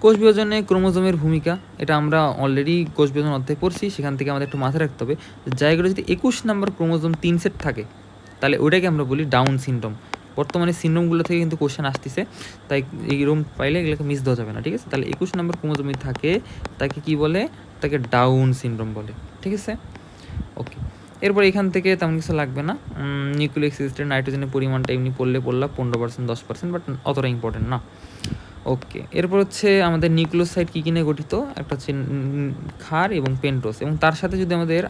কোষ বিভাজনে ক্রোমোজোমের ভূমিকা, এটা আমরা অলরেডি কোষ বিভাজন অধ্যায়ে পড়ছি, সেখান থেকে আমাদের একটু মাথায় রাখতে হবে জায়গাটা যদি 21 নম্বর ক্রোমোজোম 3 সেট থাকে তাহলে ওইটাকে আমরা বলি ডাউন সিনড্রোম। বর্তমানে সিনড্রোমগুলো থেকে কিন্তু কোশ্চেন আসতেছে, তাই এইরকম পাইলে এগুলোকে মিস দেওয়া যাবে না, ঠিক আছে? তাহলে 21 নম্বর ক্রোমোজোমে থাকে তাকে কি বলে? তাকে ডাউন সিনড্রোম বলে, ঠিক আছে? ওকে, এরপর এখান থেকে তেমন কিছু লাগবে না। নিউক্লিক অ্যাসিডের নাইট্রোজেনের পরিমাণটা এমনি পড়লাম 15%, 10%, বাট অতটা ইম্পর্টেন্ট না। ওকে, এরপর হচ্ছে আমাদের নিউক্লিওসাইড কী কী নিয়ে গঠিত? একটা হচ্ছে ক্ষার এবং পেন্টোজ, এবং তার সাথে যদি আমাদের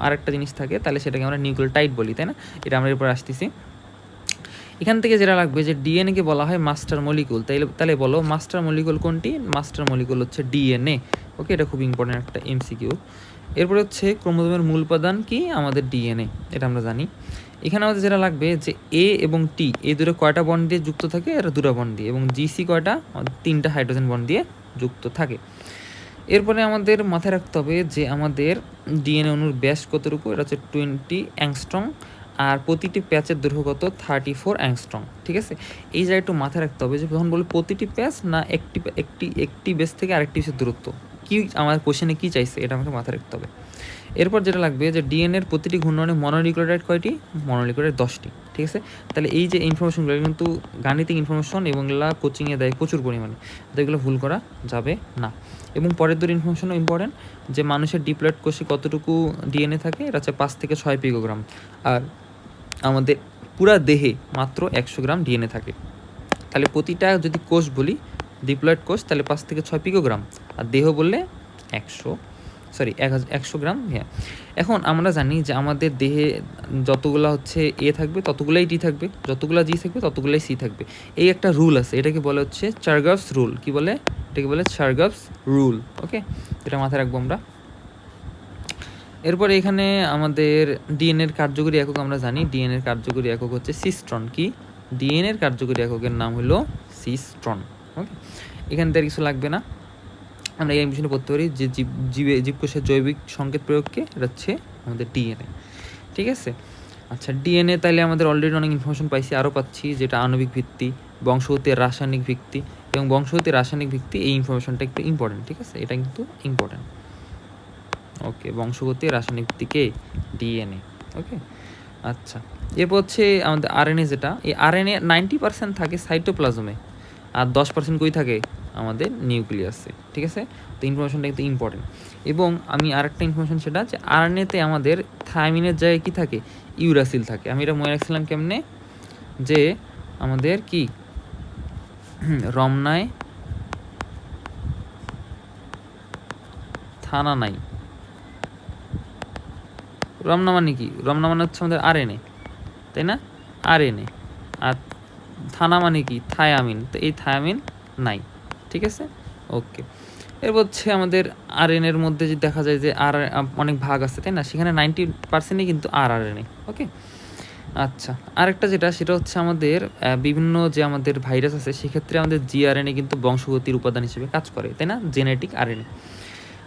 আরেকটা জিনিস থাকে তাহলে সেটাকে আমরা নিউক্লিওটাইড বলি, তাই না? এটা আমরা এরপর আসতেছি। এখান থেকে যেটা লাগবে যে ডিএনএকে বলা হয় মাস্টার মলিকুল, তাহলে বলো মাস্টার মলিকুল কোনটি? মাস্টার মলিকুল হচ্ছে ডিএনএ, ওকে? এটা খুব ইম্পর্টেন্ট একটা এমসিকিউ। এরপরে হচ্ছে ক্রোমোজোমের মূল উপাদান কি? আমাদের ডিএনএ, এটা আমরা জানি। এখানে আমাদের যেটা লাগবে যে এ এবং টি এই দুটো কয়টা বন্ড দিয়ে যুক্ত থাকে? এরা 2টা বন্ড দিয়ে, এবং জিসি কয়টা? 3টা হাইড্রোজেন বন্ড দিয়ে যুক্ত থাকে। এরপরে আমাদের মাথায় রাখতে হবে যে আমাদের ডিএনএ অণুর ব্যাস কতটুকু? এটা হচ্ছে 20 অ্যাংস্ট্রং, আর প্রতিটি প্যাচের দৈর্ঘ্য কত? 34 অ্যাংস্ট্রং, ঠিক আছে? এই জায়গায় একটু মাথায় রাখতে হবে যে যখন বলি প্রতিটি প্যাচ, না একটি বেস থেকে আরেকটি বেসের দূরত্ব, কি আমার কোশ্চেনে কী চাইছে এটা আমাকে মাথায় রাখতে হবে। এরপর যেটা লাগবে যে ডিএনএর প্রতিটি ঘূর্ণনে মনোনিউক্লিওটাইড কয়টি? মনোনিউক্লিওটাইড 10টি, ঠিক আছে? তাহলে এই যে ইনফরমেশনগুলো কিন্তু গাণিতিক ইনফরমেশন, এবং এগুলো কোচিংয়ে দেয় প্রচুর পরিমাণে, তো এগুলো ভুল করা যাবে না। এবং পরের দুটো ইনফরমেশনও ইম্পর্টেন্ট, যে মানুষের ডিপ্লয়েড কোষে কতটুকু ডিএনএ থাকে? এটা হচ্ছে 5 থেকে 6 পিকোগ্রাম, আর আমাদের পুরা দেহে মাত্র 100 গ্রাম ডিএনএ থাকে। তাহলে প্রতিটা যদি কোষ বলি ডিপ্লয়েড কোষ, তাহলে 5 থেকে 6 পিকোগ্রাম, আর দেহ বললে 100 সরি 100 গ্রাম, হ্যাঁ। এখন আমরা জানি যে আমাদের দেহে যতগুলা হচ্ছে এ থাকবে ততগুলাই টি থাকবে, যতগুলা জি থাকবে ততগুলাই সি থাকবে। এই একটা রুল আছে, এটাকে বলে হচ্ছে চার্গাভস রুল। কি বলে? এটাকে বলে চার্গাভস রুল। ওকে, এটা মাথায় রাখবো আমরা। এরপরে এখানে আমাদের ডিএনএর কার্যকরী একক আমরা জানি, ডিএনএর কার্যকরী একক হচ্ছে সিস্ট্রন। কি? ডিএনএর কার্যকরী এককের নাম হলো সিস্ট্রন। ওকে, এখান থেকে কিছু লাগবে না, আমরা এই বিষয়ে পড়তে পারি যে জীবকোষের জৈবিক সংকেত প্রয়োগকে, এটা হচ্ছে আমাদের ডিএনএ। ঠিক আছে, আচ্ছা ডিএনএ তাইলে আমাদের অলরেডি অনেক ইনফরমেশন পাইছি, আরও পাচ্ছি, যেটা আণবিক ভিত্তি, বংশগতির রাসায়নিক ভিত্তি এবং বংশগতির রাসায়নিক ভিত্তি। এই ইনফরমেশনটা একটু ইম্পর্টেন্ট, ঠিক আছে, এটা কিন্তু ইম্পর্টেন্ট। ওকে, বংশগতির রাসায়নিক ভিত্তিকে ডিএনএ। ওকে, আচ্ছা এরপর হচ্ছে আমাদের আরএনএ, যেটা এই আরএনএ 90% থাকে সাইটোপ্লাজমে, আর 10% কই থাকে? আমাদের নিউক্লিয়াসে। ঠিক আছে, তো ইনফরমেশনটা কিন্তু ইম্পর্টেন্ট। এবং আমি আরেকটা ইনফরমেশন, সেটা যে আরএনএতে আমাদের থায়ামিনের জায়গায় কী থাকে? ইউরাসিল থাকে। আমি এটা মনে রাখছিলাম কেমনে, যে আমাদের কি রমনায় থানা নাই। রমনা মানে কি? রমনা মানে হচ্ছে আমাদের আরএনএ, তাই না? আরএনএ। আর থানা মানে কি? থায়ামিন। তো এই থায়ামিন নাই। ঠিক আছে, ওকে। এরপর হচ্ছে আমাদের আরএনএর মধ্যে যে দেখা যায় যে আর অনেক ভাগ আছে, তাই না? সেখানে 90%ই কিন্তু আরএনএ। ওকে, আচ্ছা আরেকটা যেটা, সেটা হচ্ছে আমাদের বিভিন্ন যে আমাদের ভাইরাস আছে, সেক্ষেত্রে আমাদের জিআরএনএ কিন্তু বংশগতির উপাদান হিসেবে কাজ করে, তাই না? Genetic RNA.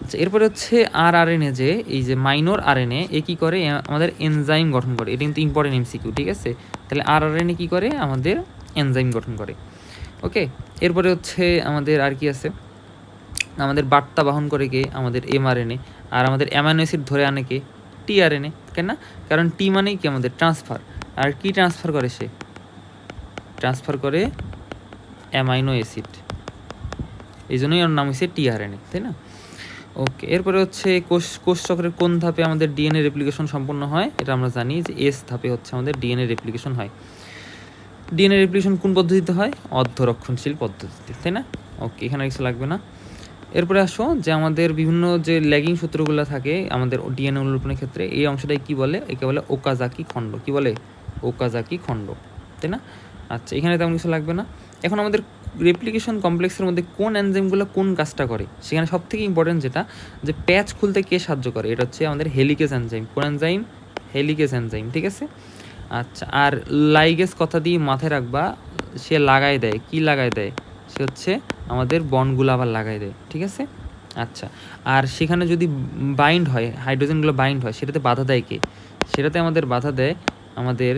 আচ্ছা এরপরে হচ্ছে আরএনএ, যে এই যে মাইনর আরএনএ, এ কী করে? আমাদের এনজাইম গঠন করে। এটা কিন্তু ইম্পর্টেন্ট এমসিকিউ, ঠিক আছে? তাহলে আরএনএ কী করে? আমাদের এনজাইম গঠন করে। ওকে, এরপরে হচ্ছে আমাদের আর কি আছে? আমাদের বার্তা বহন করে কে? আমাদের এমআরএনএ। আর আমাদের অ্যামাইনো অ্যাসিড ধরে আনে কে? টিআরএনএ। কেন না? কারণ টি মানেই কি? আমাদের ট্রান্সফার। আর কি ট্রান্সফার করে সে? ট্রান্সফার করে অ্যামাইনো অ্যাসিড, এই জন্যই ওর নাম হচ্ছে টিআরএনএ, তাই না? ওকে, এরপরে হচ্ছে কোষ চক্রের কোন ধাপে আমাদের ডিএনএ রেপ্লিকেশন সম্পন্ন হয়? এটা আমরা জানি যে এস ধাপে হচ্ছে আমাদের ডিএনএ রেপ্লিকেশন হয়। ডিএনএ রেপ্লিকেশন কোন পদ্ধতিতে হয়? অর্ধরক্ষণশীল পদ্ধতিতে, তাই না? ওকে, এখানে কিছু লাগবে না। এরপরে আসো যে আমাদের বিভিন্ন যে ল্যাগিং সূত্রগুলো থাকে আমাদের ডিএনএ অনুলিপনের ক্ষেত্রে, এই অংশটাই কি বলে? একে বলে ওকাজাকি খণ্ড। কি বলে? ওকাজাকি খণ্ড, তাই না? আচ্ছা, এখানে তেমন কিছু লাগবে না। এখন আমাদের রেপ্লিকেশন কমপ্লেক্সের মধ্যে কোন এনজাইমগুলো কোন কাজটা করে? সেখানে সবথেকে ইম্পর্টেন্ট যেটা, যে প্যাচ খুলতে কে সাহায্য করে? এটা হচ্ছে আমাদের হেলিকেজ এনজাইম। কোন এনজাইম? হেলিকেজ এনজাইম, ঠিক আছে? আচ্ছা, আর লাইগেজ কথা দিয়ে মাথায় রাখবা, সে লাগাই দেয়। কি লাগাই দেয়? সে হচ্ছে আমাদের বন্ডগুলো আবার লাগাই দেয়, ঠিক আছে? আচ্ছা, আর সেখানে যদি বাইন্ড হয়, হাইড্রোজেনগুলো বাইন্ড হয়, সেটাতে বাধা দেয় কে? সেটাতে আমাদের বাধা দেয় আমাদের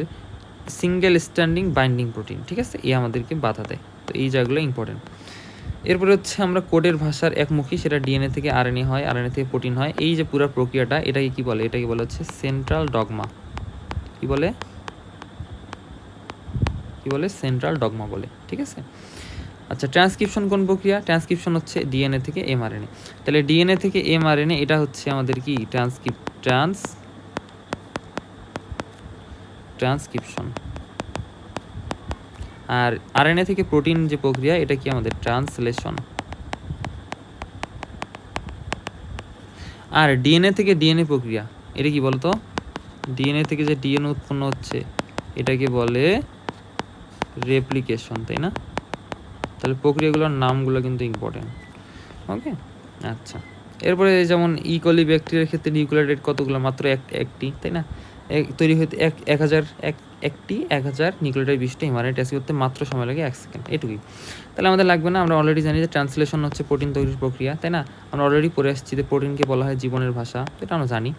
সিঙ্গেল স্ট্যান্ডিং বাইন্ডিং প্রোটিন, ঠিক আছে? এ আমাদেরকে বাধা দেয়। তো এই জায়গাগুলো ইম্পর্টেন্ট। এরপরে হচ্ছে আমরা কোডের ভাষার একমুখী, সেটা ডিএনএ থেকে আরএনএ হয়, আরএনএ থেকে প্রোটিন হয়। এই যে পুরো প্রক্রিয়াটা, এটাকে কি বলে? এটাকে বলে হচ্ছে সেন্ট্রাল ডগমা। কি বলে? কি বলে? সেন্ট্রাল ডগমা বলে, ঠিক আছে? আচ্ছা, ট্রান্সক্রিপশন কোন প্রক্রিয়া? ট্রান্সক্রিপশন হচ্ছে ডিএনএ থেকে এমআরএনএ। তাহলে ডিএনএ থেকে এমআরএনএ, এটা হচ্ছে আমাদের কি? ট্রান্সক্রিপশন। আর আরএনএ থেকে প্রোটিন যে প্রক্রিয়া, এটা কি? আমাদের ট্রান্সলেশন। আর ডিএনএ থেকে ডিএনএ প্রক্রিয়া, এটা কি বলতো? ডিএনএ থেকে যে ডিএনএ উৎপন্ন হচ্ছে, এটাকে বলে রেপ্লিকেশন, তাই না? তাহলে প্রক্রিয়াগুলোর নামগুলো কিন্তু ইম্পর্টেন্ট। ওকে, আচ্ছা। এরপরে যেমন ইকোলি ব্যাকটেরিয়ার ক্ষেত্রে নিউক্লিয়ার রেট কতগুলো? মাত্র একটি, তাই না? তৈরি হতে 1000 নিউক্লিওটাইড বিশিষ্ট এমআরএনএ টেস্ট করতে মাত্র সময় লাগে 1 সেকেন্ড, এটুকুই। তাহলে আমাদের লাগবে না। আমরা অলরেডি জানি যে ট্রান্সলেশন হচ্ছে প্রোটিন তৈরির প্রক্রিয়া, তাই না? আমরা অলরেডি পড়ে আসছি যে প্রোটিনকে বলা হয় জীবনের ভাষা, এটা আমরা জানি।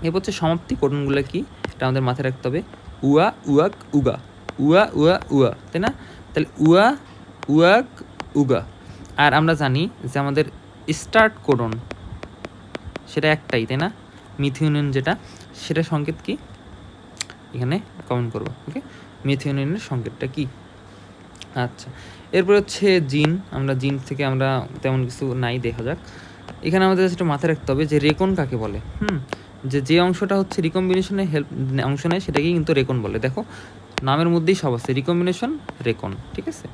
এরপর হচ্ছে সমাপ্তি কোডনগুলো কি? এটা আমাদের মাথায় রাখতে হবে। উয়া, উয়াক, উগা। উয়া, উয়া, উয়া, তাই না? তাহলে উয়া, উয়াক, উগা। আর আমরা জানি যে আমাদের স্টার্ট কোডন, সেটা একটাই, তাই না? মিথিওনিন যেটা, সেটা সংকেত কি? এখানে কমেন্ট করবো। ওকে, মিথিওনিনের সংকেতটা কি? আচ্ছা, এরপর হচ্ছে জিন। আমরা জিন থেকে আমরা তেমন কিছু নাই, দেখা যাক। এখানে আমাদের যেটা মাথায় রাখতে হবে যে রেকন কাকে বলে। যে অংশটা হচ্ছে রিকম্বিনেশনে অংশ নেয়, সেটাকেই কিন্তু রেকন বলে। দেখো নামের মধ্যেই সব আছে, রিকম্বিনেশন, রেকন, ঠিক আছে?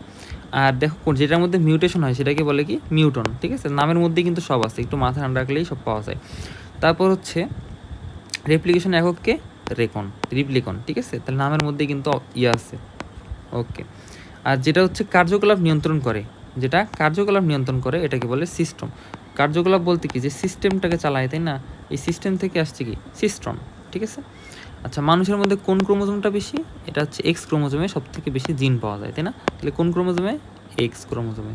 আর দেখো যেটার মধ্যে মিউটেশন হয় সেটাকে বলে কি মিউটন, ঠিক আছে? নামের মধ্যেই কিন্তু সব আছে, একটু মাথা ঠান্ডা রাখলেই সব পাওয়া যায়। তারপর হচ্ছে রেপ্লিকেশন এককে রিপ্লিকন, ঠিক আছে? তাহলে নামের মধ্যে কিন্তু ইয়ে আছে, ওকে। আর যেটা হচ্ছে কার্যকলাপ নিয়ন্ত্রণ করে, এটাকে বলে সিস্টেম। কার্যকলাপ বলতে কি, যে সিস্টেমটাকে চালায়, তাই না? এই সিস্টেম থেকে আসছে কি সিস্ট্রন, ঠিক আছে? আচ্ছা, মানুষের মধ্যে কোন ক্রোমোজোমটা বেশি? এটা হচ্ছে এক্স ক্রোমোজোমে সব থেকে বেশি জিন পাওয়া যায়, তাই না? তাহলে কোন ক্রোমোজোমে? এক্স ক্রোমোজোমে।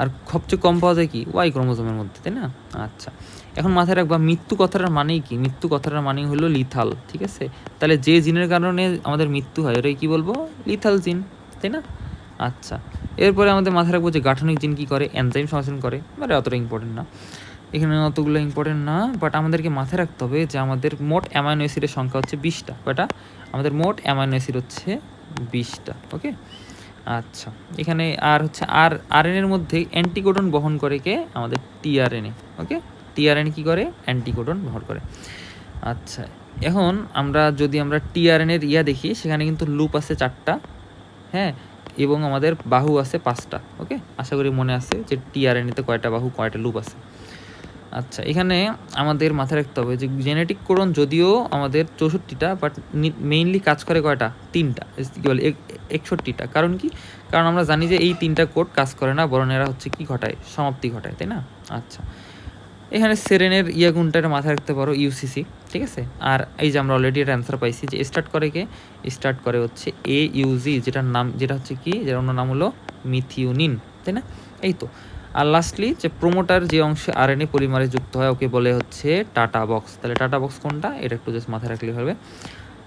আর সবচেয়ে কম পাওয়া যায় কি ওয়াই ক্রোমোজোমের মধ্যে, তাই না? আচ্ছা, এখন মাথায় রাখবা মৃত্যু কথাটার মানেই কি? মৃত্যু কথাটার মানেই হলো লিথাল, ঠিক আছে? তাহলে যে জিনের কারণে আমাদের মৃত্যু হয় ওটাই কি বলবো? লিথাল জিন, তাই না? আচ্ছা, এরপরে আমাদের মাথায় রাখবো যে গাঠনিক জিন কী করে? এনজাইম সংশ্লেষণ করে, মানে অতটা ইম্পর্টেন্ট না, এখানে অতগুলো ইম্পর্টেন্ট না। বাট আমাদেরকে মাথায় রাখতে হবে যে আমাদের মোট অ্যামাইনো অ্যাসিডের সংখ্যা হচ্ছে 20টা। কয়টা? আমাদের মোট অ্যামাইনো অ্যাসিড হচ্ছে 20টা, ওকে। আচ্ছা, এখানে আর হচ্ছে আরএনএর মধ্যে অ্যান্টিকোডন বহন করে কে? আমাদের টিআরএনএ, ওকে। টিআরএনএ কী করে? অ্যান্টিকোডন বহন করে। আচ্ছা, এখন যদি আমরা টিআরএনএর দেখি, সেখানে কিন্তু লুপ আছে 4টা, হ্যাঁ, এবং আমাদের বাহু আছে 5টা, ওকে। আশা করি মনে আছে যে টিআরএনএতে কয়টা বাহু, কয়টা লুপ আছে। আচ্ছা, এখানে আমাদের মাথায় রাখতে হবে যে জেনেটিক কোডন যদিও আমাদের 64টা, বাট মেইনলি কাজ করে কয়টা? 3টা, কী বলে 61টা। কারণ কি? কারণ আমরা জানি যে এই 3টা কোড কাজ করে না, বরং এরা হচ্ছে কি ঘটায়? সমাপ্তি ঘটায়, তাই না? আচ্ছা, এখানে সেরেনের গুণটা মাথায় রাখতে পারো, ইউসিসি, ঠিক আছে? আর এই যে আমরা অলরেডি এর অ্যান্সার পাইছি যে স্টার্ট করে কে? স্টার্ট করে হচ্ছে AUG, যেটা হচ্ছে কি, যেটা অন্য নাম হলো মিথিওনিন, তাই না? এই তো। আর লাস্টলি যে প্রোমোটার যে অংশে আরএনএ পলিমারে যুক্ত হয় ওকে বলে হচ্ছে টাটা বক্স। তাহলে টাটা বক্স কোনটা? এটা একটু জাস্ট মাথায় রাখলেই হবে।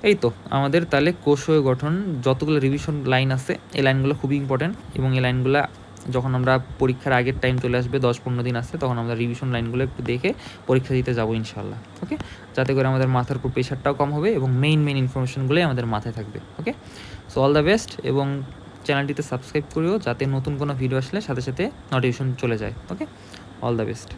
এই তো আমাদের তাহলে কোষীয় গঠন যতগুলো রিভিশন লাইন আছে, এই লাইনগুলো খুবই ইম্পর্টেন্ট, এবং এই লাইনগুলো যখন আমরা পরীক্ষার আগের টাইম চলে আসবে, 10-15 দিন আছে, তখন আমরা রিভিশন লাইনগুলো একটু দেখে পরীক্ষা দিতে যাবো ইনশাল্লাহ, ওকে। যাতে করে আমাদের মাথার উপর প্রেশারটাও কম হবে এবং মেইন ইনফরমেশনগুলোই আমাদের মাথায় থাকবে, ওকে। সো অল দ্য বেস্ট, এবং চ্যানেলটিতে সাবস্ক্রাইব করিও যাতে নতুন কোনো ভিডিও আসলে সাথে সাথে নোটিফিকেশন চলে যায়, ওকে। All the best.